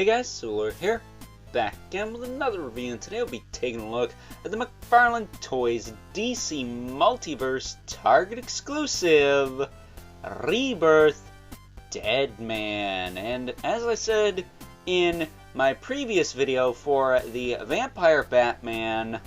Hey guys, Solar here, back again with another review, and today we'll be taking a look at the McFarlane Toys DC Multiverse Target exclusive Rebirth Deadman. And as I said in my previous video for the Vampire Batman,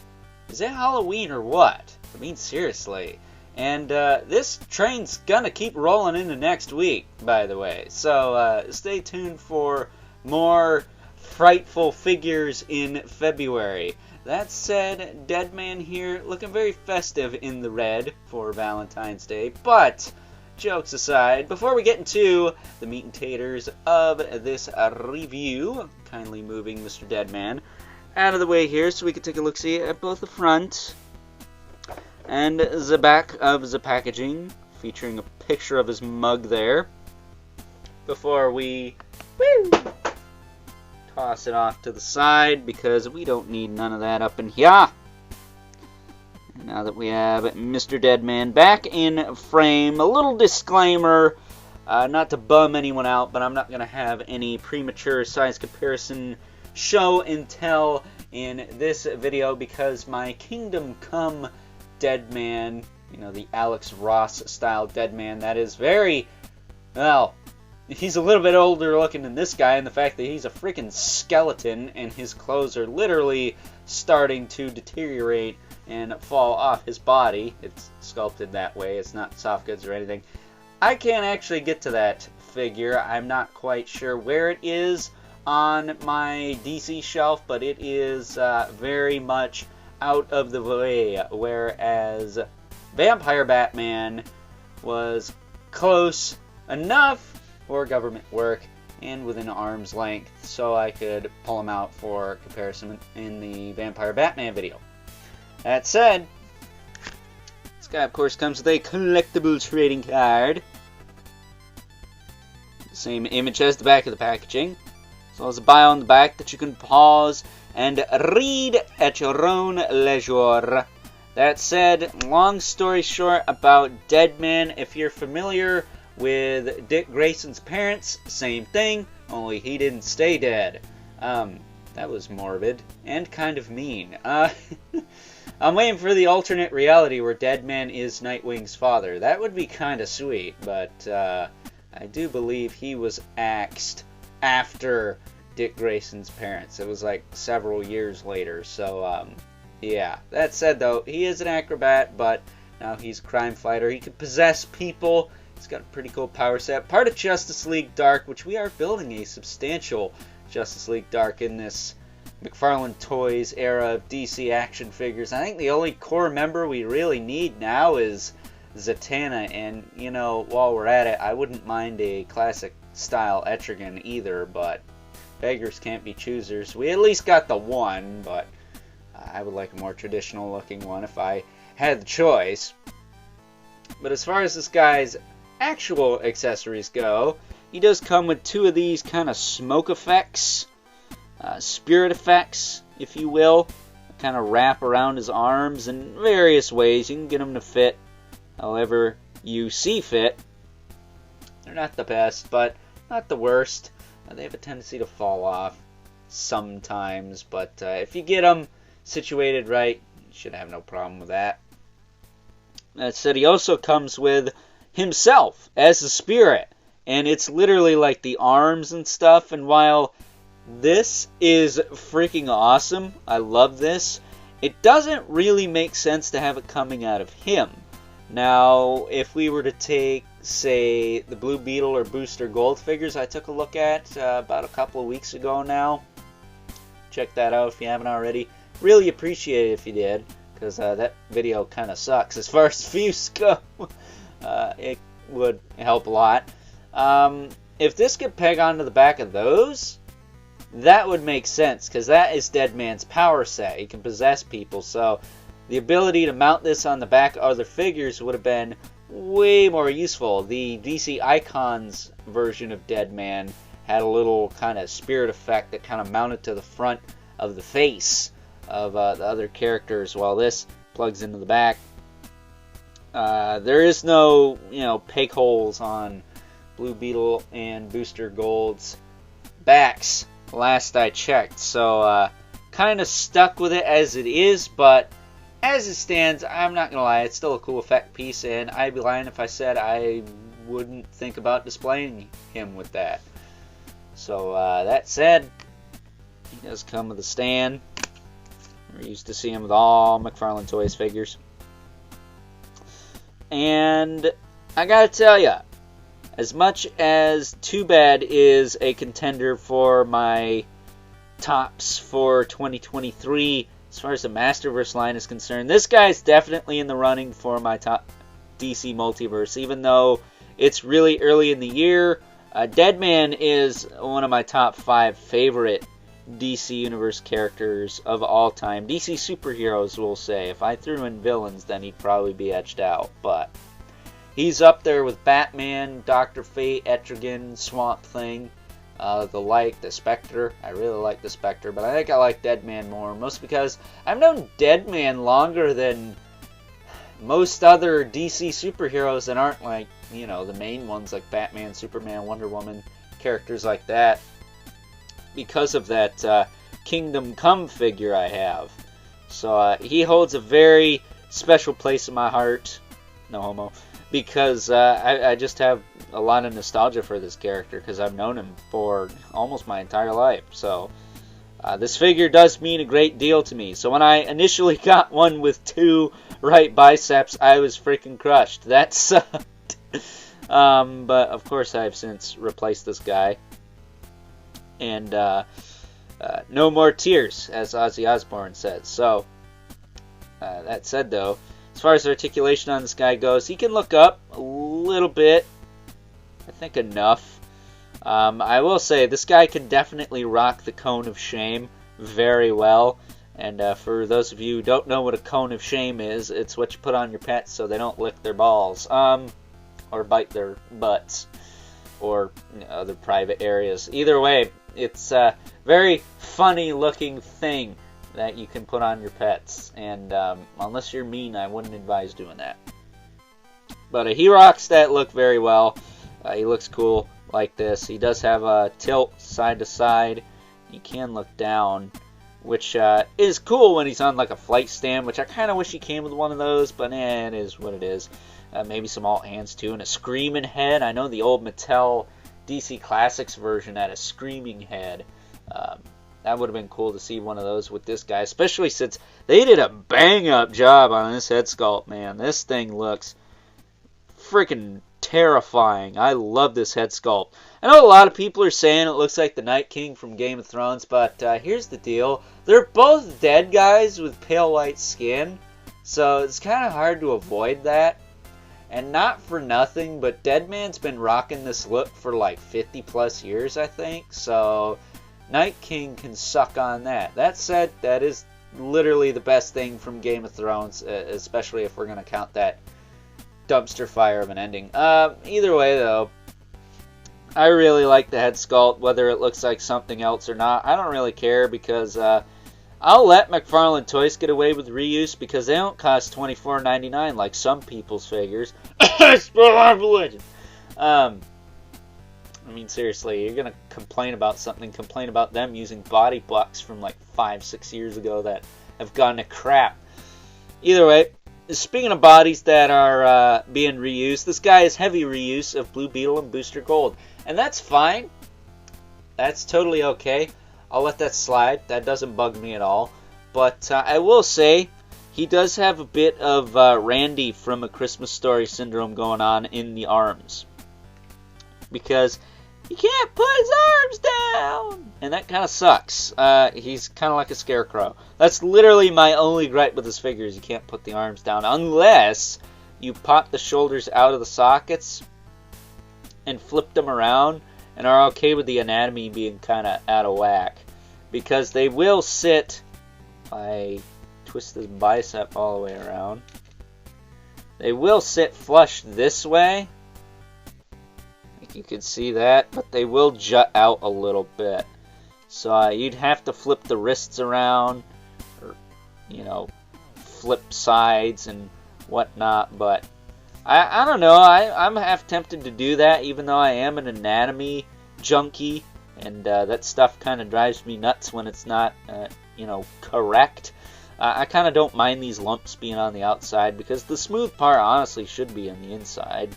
is it Halloween or what? I mean, seriously. And this train's gonna keep rolling into next week, by the way. So stay tuned for more frightful figures in February. That said, Deadman here looking very festive in the red for Valentine's Day. But jokes aside, before we get into the meat and taters of this review, kindly moving Mr. Deadman out of the way here so we can take a look-see at both the front and the back of the packaging, featuring a picture of his mug there, before we toss it off to the side, because we don't need none of that up in here. And now that we have Mr. Deadman back in frame, a little disclaimer, not to bum anyone out, but I'm not going to have any premature size comparison show and tell in this video, because my Kingdom Come Deadman, you know, the Alex Ross style Deadman, that is very, well, he's a little bit older looking than this guy, and the fact that he's a freaking skeleton and his clothes are literally starting to deteriorate and fall off his body. It's sculpted that way, it's not soft goods or anything. I can't actually get to that figure. I'm not quite sure where it is on my DC shelf, but it is very much out of the way, whereas Vampire Batman was close enough for government work and within arm's length, so I could pull him out for comparison in the Vampire Batman video. That said, this guy of course comes with a collectible trading card. The same image as the back of the packaging, as well as a bio on the back that you can pause and read at your own leisure. That said, long story short about Deadman, if you're familiar with Dick Grayson's parents, same thing, only he didn't stay dead. That was morbid and kind of mean. I'm waiting for the alternate reality where Deadman is Nightwing's father. That would be kind of sweet, but I do believe he was axed after Dick Grayson's parents. It was like several years later, so yeah. That said though, he is an acrobat, but now he's a crime fighter. He can possess people. He's got a pretty cool power set. Part of Justice League Dark, which we are building a substantial Justice League Dark in this McFarlane Toys era of DC action figures. I think the only core member we really need now is Zatanna, and you know, while we're at it, I wouldn't mind a classic style Etrigan either, but beggars can't be choosers. We at least got the one, but I would like a more traditional looking one if I had the choice. But as far as this guy's actual accessories go, he does come with two of these kind of smoke effects, spirit effects, if you will, kind of wrap around his arms in various ways. You can get them to fit however you see fit. They're not the best, but not the worst. They have a tendency to fall off sometimes, but if you get them situated right, you should have no problem with that. That said, he also comes with himself as a spirit, and it's literally like the arms and stuff, and while this is freaking awesome, I love this, it doesn't really make sense to have it coming out of him. Now, if we were to take, say, the Blue Beetle or Booster Gold figures I took a look at about a couple of weeks ago now, check that out if you haven't already. Really appreciate it if you did, because that video kind of sucks as far as views go. It would help a lot. If this could peg onto the back of those, that would make sense, because that is Deadman's power set. He can possess people, so the ability to mount this on the back of other figures would have been way more useful. The DC Icons version of Deadman had a little kind of spirit effect that kind of mounted to the front of the face of the other characters, while this plugs into the back. There is no, peg holes on Blue Beetle and Booster Gold's backs last I checked. So kind of stuck with it as it is, but as it stands, I'm not gonna lie, it's still a cool effect piece, and I'd be lying if I said I wouldn't think about displaying him with that. So that said, he does come with a stand. We're used to see him with all McFarlane Toys figures. And I gotta tell ya, as much as Too Bad is a contender for my tops for 2023, as far as the Masterverse line is concerned, this guy's definitely in the running for my top DC Multiverse, even though it's really early in the year. Deadman is one of my top 5 favorite DC Universe characters of all time. DC superheroes, we'll say. If I threw in villains, then he'd probably be edged out. But he's up there with Batman, Dr. Fate, Etrigan, Swamp Thing, the Spectre. I really like the Spectre, but I think I like Deadman more. Mostly because I've known Deadman longer than most other DC superheroes that aren't like, you know, the main ones like Batman, Superman, Wonder Woman, characters like that. Because of that Kingdom Come figure I have. So he holds a very special place in my heart. No homo. Because I just have a lot of nostalgia for this character because I've known him for almost my entire life. So this figure does mean a great deal to me. So when I initially got one with 2 right biceps, I was freaking crushed. That sucked. But of course I've since replaced this guy. And no more tears, as Ozzy Osbourne says. So, that said though, as far as articulation on this guy goes, he can look up a little bit. I think enough. I will say, this guy can definitely rock the cone of shame very well. And for those of you who don't know what a cone of shame is, it's what you put on your pets so they don't lick their balls. Or bite their butts. Or other private areas. Either way, it's a very funny looking thing that you can put on your pets. And unless you're mean, I wouldn't advise doing that. But he rocks that look very well. He looks cool like this. He does have a tilt side to side. He can look down, which is cool when he's on like a flight stand, which I kind of wish he came with one of those, but it is what it is. Maybe some alt hands too, and a screaming head. I know the old Mattel DC Classics version had a screaming head. That would have been cool to see one of those with this guy, especially since they did a bang-up job on this head sculpt, man. This thing looks freaking terrifying. I love this head sculpt. I know a lot of people are saying it looks like the Night King from Game of Thrones, but here's the deal. They're both dead guys with pale white skin, so it's kind of hard to avoid that. And not for nothing, but Deadman's been rocking this look for like 50 plus years, I think. So Night King can suck on that. That said, that is literally the best thing from Game of Thrones, especially if we're going to count that dumpster fire of an ending. Either way, though, I really like the head sculpt, whether it looks like something else or not. I don't really care because I'll let McFarlane Toys get away with reuse because they don't cost $24.99 like some people's figures. I mean, seriously, you're going to complain about something, complain about them using body blocks from like 5-6 years ago that have gone to crap. Either way, speaking of bodies that are being reused, this guy is heavy reuse of Blue Beetle and Booster Gold. And that's fine. That's totally okay. I'll let that slide. That doesn't bug me at all. But I will say, he does have a bit of Randy from A Christmas Story syndrome going on in the arms. Because he can't put his arms down! And that kind of sucks. He's kind of like a scarecrow. That's literally my only gripe with his figure is you can't put the arms down. Unless you pop the shoulders out of the sockets and flip them around and are okay with the anatomy being kind of out of whack. Because they will sit, if I twist this bicep all the way around, they will sit flush this way. I think you can see that, but they will jut out a little bit. So you'd have to flip the wrists around, or, you know, flip sides and whatnot, but I don't know, I'm half tempted to do that, even though I am an anatomy junkie. and that stuff kind of drives me nuts when it's not, correct. I kind of don't mind these lumps being on the outside, because the smooth part honestly should be on the inside,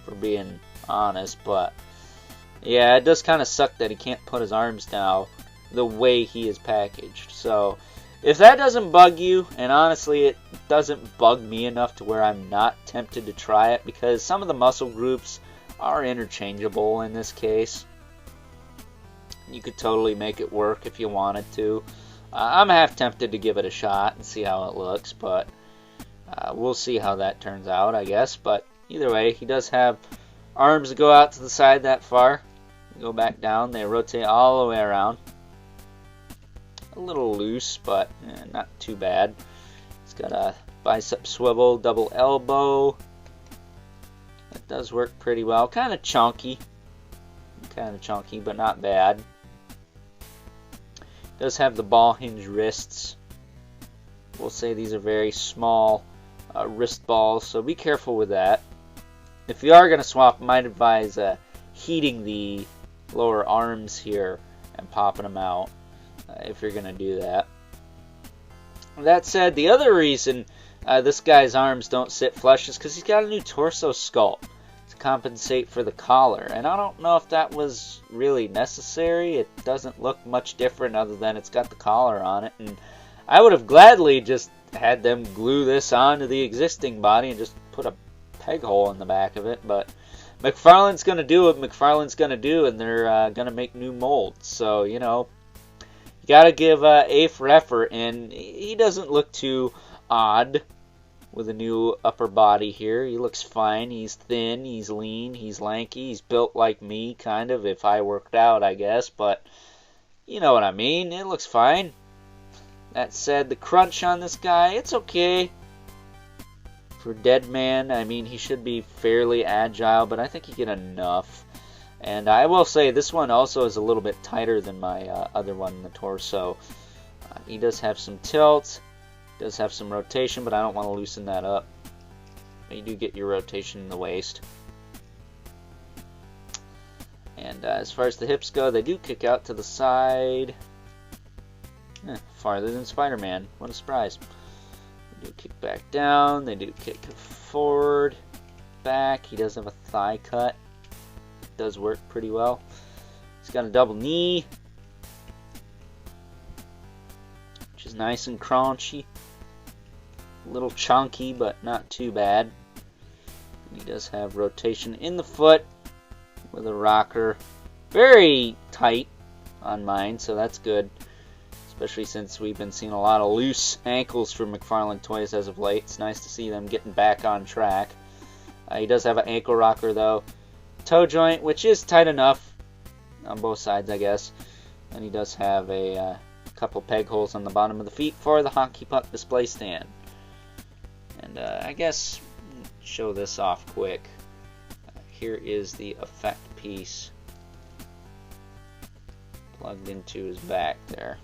for being honest. But yeah, it does kind of suck that he can't put his arms down the way he is packaged. So if that doesn't bug you, and honestly it doesn't bug me enough to where I'm not tempted to try it, because some of the muscle groups are interchangeable in this case. You could totally make it work if you wanted to. I'm half tempted to give it a shot and see how it looks, but we'll see how that turns out, I guess. But either way, he does have arms that go out to the side that far. Go back down, they rotate all the way around. A little loose, but not too bad. He's got a bicep swivel, double elbow. That does work pretty well. Kind of chunky, but not bad. Does have the ball hinge wrists. We'll say these are very small wrist balls, so be careful with that. If you are going to swap, I might advise heating the lower arms here and popping them out if you're going to do that. That said, the other reason this guy's arms don't sit flush is because he's got a new torso sculpt to compensate for the collar, and I don't know if that was really necessary. It doesn't look much different other than it's got the collar on it, and I would have gladly just had them glue this onto the existing body and just put a peg hole in the back of it, but McFarlane's going to do what McFarlane's going to do, and they're going to make new molds. So, you got to give A for effort, and he doesn't look too odd with a new upper body here. He looks fine. He's thin, he's lean, he's lanky, he's built like me, kind of, if I worked out, I guess, but you know what I mean. It looks fine. That said, the crunch on this guy, it's okay. For Deadman, I mean, he should be fairly agile, but I think he get enough. And I will say, this one also is a little bit tighter than my other one in the torso. He does have some tilt, does have some rotation, but I don't want to loosen that up. You do get your rotation in the waist. And as far as the hips go, they do kick out to the side. Farther than Spider-Man. What a surprise. They do kick back down. They do kick forward, back. He does have a thigh cut. It does work pretty well. He's got a double knee, which is nice and crunchy. A little chunky, but not too bad. And he does have rotation in the foot with a rocker. Very tight on mine, so that's good. Especially since we've been seeing a lot of loose ankles from McFarlane toys as of late. It's nice to see them getting back on track. He does have an ankle rocker though. Toe joint, which is tight enough on both sides, I guess. And he does have a couple peg holes on the bottom of the feet for the hockey puck display stand. And I guess show this off quick. Here is the effect piece plugged into his back there.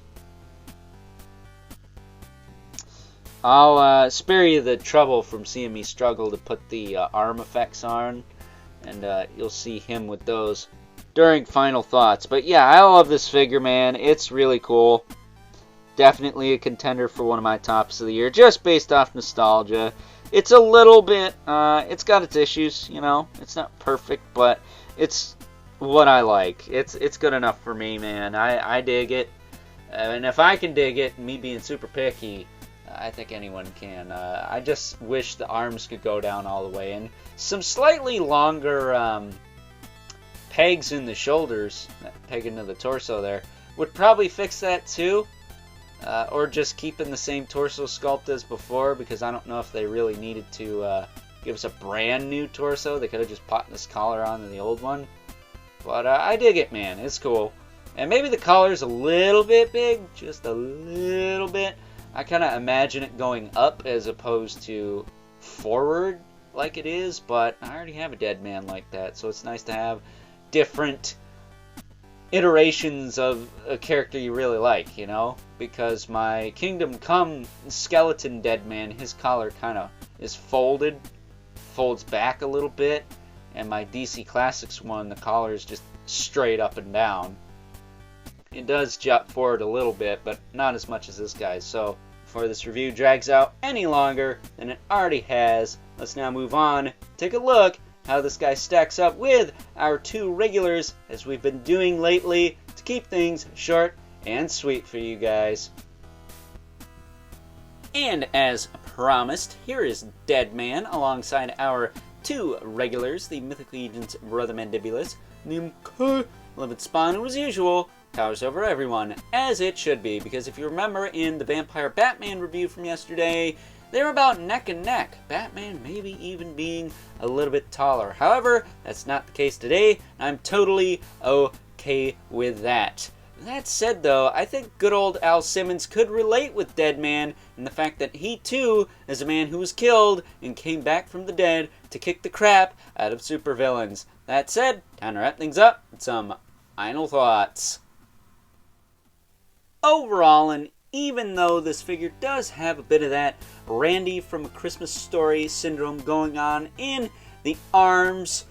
I'll spare you the trouble from seeing me struggle to put the arm effects on, and you'll see him with those during final thoughts. But yeah, I love this figure, man. It's really cool. Definitely a contender for one of my tops of the year, just based off nostalgia. It's a little bit, it's got its issues, It's not perfect, but it's what I like. It's good enough for me, man. I dig it. And if I can dig it, me being super picky, I think anyone can. I just wish the arms could go down all the way. And some slightly longer pegs in the shoulders, that peg into the torso there, would probably fix that too. Or just keeping the same torso sculpt as before, because I don't know if they really needed to give us a brand new torso. They could have just popped this collar onto the old one. But I dig it, man. It's cool. And maybe the collar's a little bit big, just a little bit. I kind of imagine it going up as opposed to forward like it is, but I already have a Deadman like that, so it's nice to have different iterations of a character you really like, because my Kingdom Come skeleton Deadman, his collar kind of is folds back a little bit, and my DC Classics one, the collar is just straight up and down. It does jump forward a little bit, but not as much as this guy. So before this review drags out any longer than it already has, let's now move on. Take a look how this guy stacks up with our two regulars, as we've been doing lately to keep things short and sweet for you guys. And as promised, here is Deadman alongside our two regulars, the Mythic Legion's Brother Mandibulus, named Livid Spawn, who as usual towers over everyone, as it should be, because if you remember in the Vampire Batman review from yesterday, they're about neck and neck, Batman maybe even being a little bit taller. However, that's not the case today, and I'm totally okay with that. That said though, I think good old Al Simmons could relate with Deadman in the fact that he too is a man who was killed and came back from the dead to kick the crap out of supervillains. That said, time to wrap things up with some final thoughts. Overall, and even though this figure does have a bit of that Randy from A Christmas Story syndrome going on in the arms,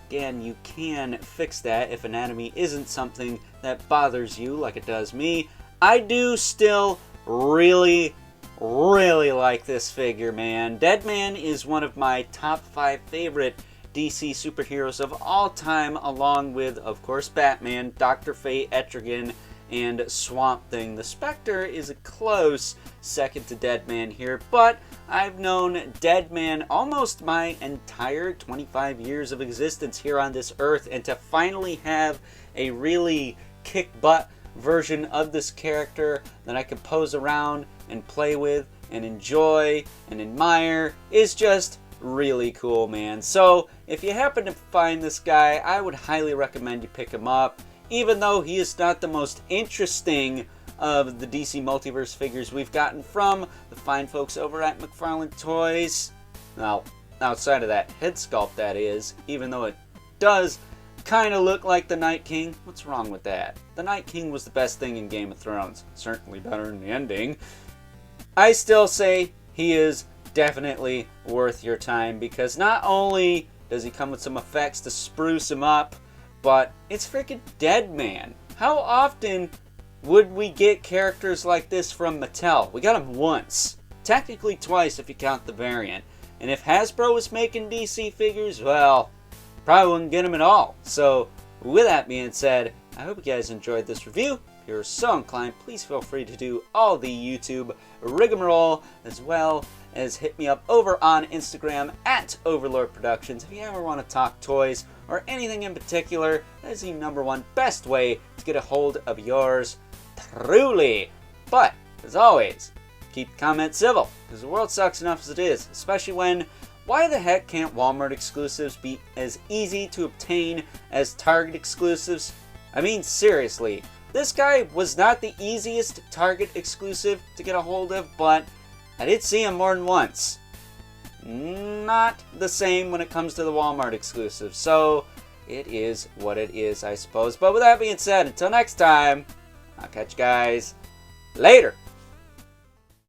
again, you can fix that if anatomy isn't something that bothers you like it does me. I do still really like this figure, man. Deadman is one of my top 5 favorite DC superheroes of all time, along with, of course, Batman, Dr. Fate, Etrigan, and Swamp Thing. The Spectre is a close second to Deadman here, but I've known Deadman almost my entire 25 years of existence here on this earth, and to finally have a really kick-butt version of this character that I can pose around and play with and enjoy and admire is just really cool, man. So if you happen to find this guy, I would highly recommend you pick him up. Even though he is not the most interesting of the DC Multiverse figures we've gotten from the fine folks over at McFarlane Toys. Now, outside of that head sculpt, that is, even though it does kind of look like the Night King. What's wrong with that? The Night King was the best thing in Game of Thrones. Certainly better in the ending. I still say he is definitely worth your time, because not only does he come with some effects to spruce him up, but it's freaking Deadman. How often would we get characters like this from Mattel? We got them once. Technically twice if you count the variant. And if Hasbro was making DC figures, well, probably wouldn't get them at all. So, with that being said, I hope you guys enjoyed this review. If you're so inclined, please feel free to do all the YouTube rigmarole, as well as hit me up over on Instagram at Overlord Productions. If you ever want to talk toys or anything in particular, that is the #1 best way to get a hold of yours truly. But, as always, keep the comments civil, because the world sucks enough as it is, especially when, why the heck can't Walmart exclusives be as easy to obtain as Target exclusives? I mean, seriously, this guy was not the easiest Target exclusive to get a hold of, but I did see him more than once. Not the same when it comes to the Walmart exclusive, so it is what it is, I suppose. But with that being said, until next time, I'll catch you guys later.